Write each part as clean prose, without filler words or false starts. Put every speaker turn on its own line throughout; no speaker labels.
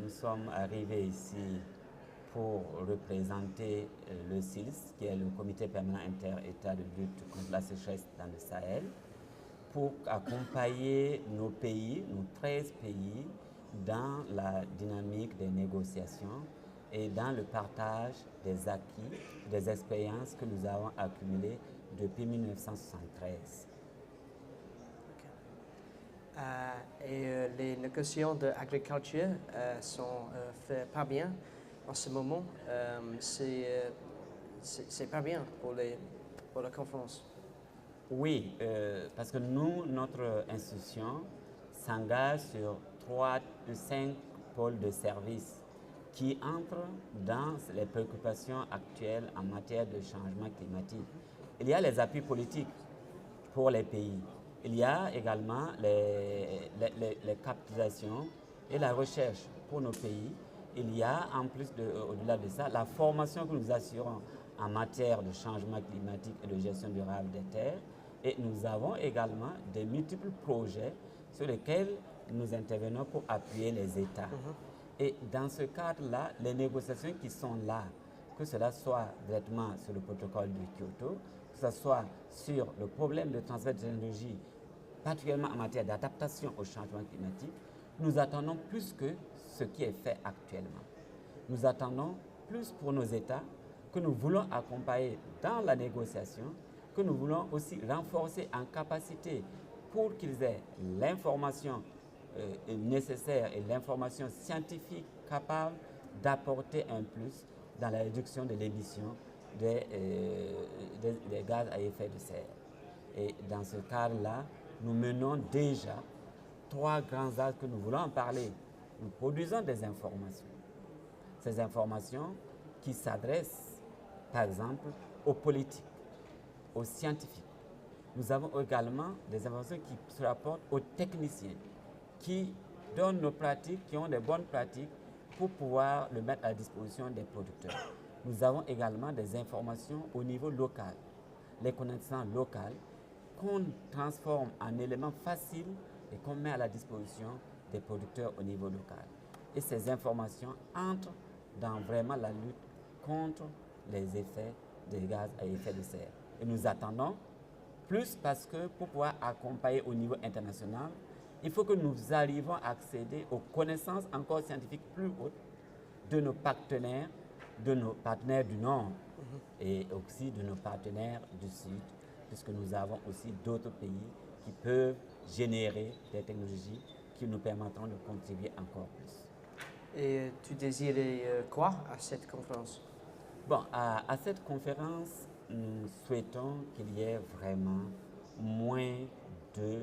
nous sommes arrivés ici pour représenter le CILS, qui est le Comité permanent inter-État de lutte contre la sécheresse dans le Sahel, pour accompagner nos pays, nos 13 pays, dans la dynamique des négociations et dans le partage des acquis, des expériences que nous avons accumulées depuis 1973.
Les négociations d'agriculture sont faites pas bien en ce moment. C'est pas bien pour la conférence.
Oui, parce que nous, notre institution s'engage sur 3 de 5 pôles de services qui entrent dans les préoccupations actuelles en matière de changement climatique. Il y a les appuis politiques pour les pays. Il y a également les capitalisations et la recherche pour nos pays. Il y a en plus, au-delà de ça, la formation que nous assurons en matière de changement climatique et de gestion durable des terres. Et nous avons également des multiples projets sur lesquels nous intervenons pour appuyer les États. Et dans ce cadre-là, les négociations qui sont là, que cela soit directement sur le protocole de Kyoto, que ce soit sur le problème de transfert de technologie, particulièrement en matière d'adaptation au changement climatique, nous attendons plus que ce qui est fait actuellement. Nous attendons plus pour nos États que nous voulons accompagner dans la négociation, que nous voulons aussi renforcer en capacité pour qu'ils aient l'information nécessaire et l'information scientifique capable d'apporter un plus dans la réduction de l'émission des gaz à effet de serre. Et dans ce cadre-là, nous menons déjà 3 grands axes que nous voulons en parler. Nous produisons des informations. Ces informations qui s'adressent, par exemple, aux politiques, aux scientifiques. Nous avons également des informations qui se rapportent aux techniciens, qui donnent nos pratiques, qui ont des bonnes pratiques pour pouvoir le mettre à la disposition des producteurs. Nous avons également des informations au niveau local, les connaissances locales qu'on transforme en éléments faciles et qu'on met à la disposition des producteurs au niveau local. Et ces informations entrent dans vraiment la lutte contre les effets des gaz à effet de serre. Et nous attendons plus parce que pour pouvoir accompagner au niveau international, il faut que nous arrivions à accéder aux connaissances encore scientifiques plus hautes de nos partenaires du Nord et aussi de nos partenaires du Sud, puisque nous avons aussi d'autres pays qui peuvent générer des technologies qui nous permettront de contribuer encore plus.
Et tu désirais quoi à cette conférence?
Bon, à cette conférence, nous souhaitons qu'il y ait vraiment moins de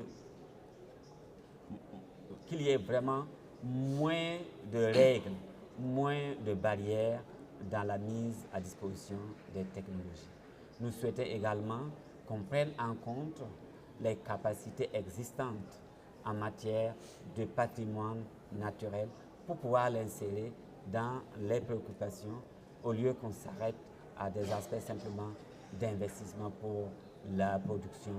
règles, moins de barrières dans la mise à disposition des technologies. Nous souhaitons également qu'on prenne en compte les capacités existantes en matière de patrimoine naturel pour pouvoir l'insérer dans les préoccupations au lieu qu'on s'arrête à des aspects simplement d'investissement pour la production,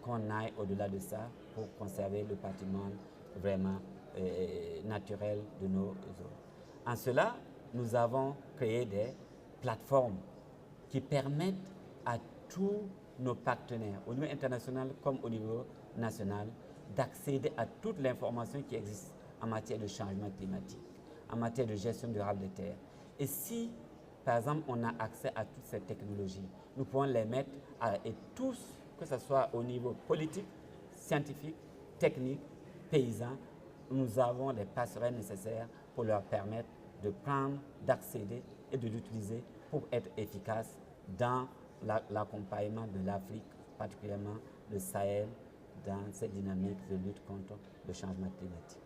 qu'on aille au-delà de ça pour conserver le patrimoine vraiment naturel de nos zones. En cela, nous avons créé des plateformes qui permettent à tous nos partenaires, au niveau international comme au niveau national, d'accéder à toute l'information qui existe en matière de changement climatique, en matière de gestion durable des terres. Et si, par exemple, on a accès à toutes ces technologies, nous pouvons les mettre et tous, que ce soit au niveau politique, scientifique, technique, paysan, nous avons les passerelles nécessaires pour leur permettre de prendre, d'accéder et de l'utiliser pour être efficace dans l'accompagnement de l'Afrique, particulièrement le Sahel, dans cette dynamique de lutte contre le changement climatique.